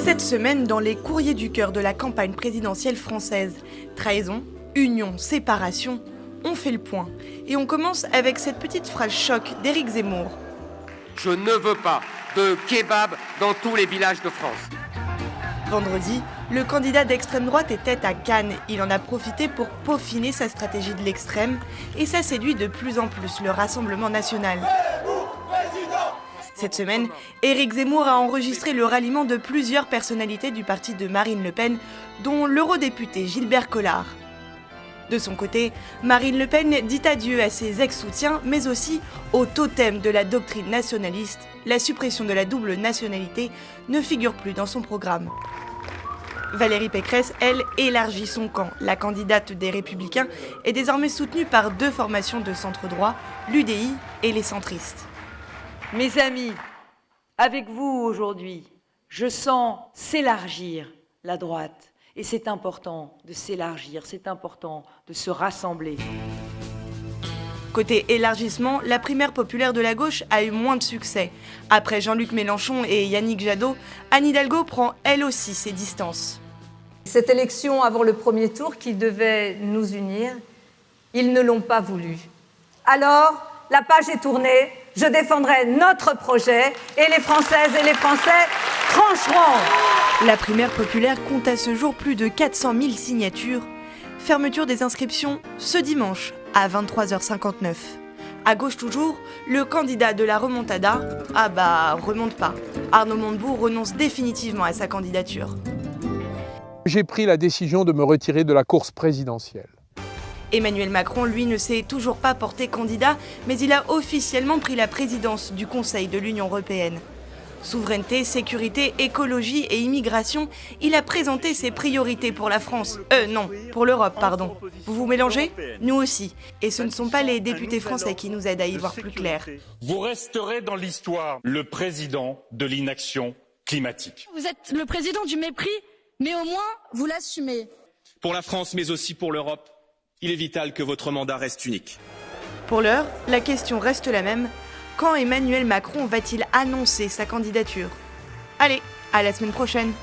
Cette semaine, dans les courriers du cœur de la campagne présidentielle française, trahison, union, séparation, on fait le point. Et on commence avec cette petite phrase choc d'Éric Zemmour. Je ne veux pas de kebab dans tous les villages de France. Vendredi, le candidat d'extrême droite était à Cannes. Il en a profité pour peaufiner sa stratégie de l'extrême et ça séduit de plus en plus le Rassemblement national. Cette semaine, Éric Zemmour a enregistré le ralliement de plusieurs personnalités du parti de Marine Le Pen, dont l'eurodéputé Gilbert Collard. De son côté, Marine Le Pen dit adieu à ses ex-soutiens, mais aussi au totem de la doctrine nationaliste. La suppression de la double nationalité ne figure plus dans son programme. Valérie Pécresse, elle, élargit son camp. La candidate des Républicains est désormais soutenue par deux formations de centre-droit, l'UDI et les centristes. Mes amis, avec vous aujourd'hui, je sens s'élargir la droite. Et c'est important de s'élargir, c'est important de se rassembler. Côté élargissement, la primaire populaire de la gauche a eu moins de succès. Après Jean-Luc Mélenchon et Yannick Jadot, Anne Hidalgo prend elle aussi ses distances. Cette élection avant le premier tour qui devait nous unir, ils ne l'ont pas voulu. Alors, la page est tournée, je défendrai notre projet et les Françaises et les Français trancheront. La primaire populaire compte à ce jour plus de 400 000 signatures. Fermeture des inscriptions ce dimanche à 23h59. À gauche toujours, le candidat de la remontada, remonte pas. Arnaud Montebourg renonce définitivement à sa candidature. J'ai pris la décision de me retirer de la course présidentielle. Emmanuel Macron, lui, ne s'est toujours pas porté candidat, mais il a officiellement pris la présidence du Conseil de l'Union européenne. Souveraineté, sécurité, écologie et immigration, il a présenté ses priorités pour la France. Pour l'Europe, pardon. Vous vous mélangez ? Nous aussi. Et ce ne sont pas les députés français qui nous aident à y voir plus clair. Vous resterez dans l'histoire le président de l'inaction climatique. Vous êtes le président du mépris, mais au moins, vous l'assumez. Pour la France, mais aussi pour l'Europe, il est vital que votre mandat reste unique. Pour l'heure, la question reste la même. Quand Emmanuel Macron va-t-il annoncer sa candidature ? Allez, à la semaine prochaine.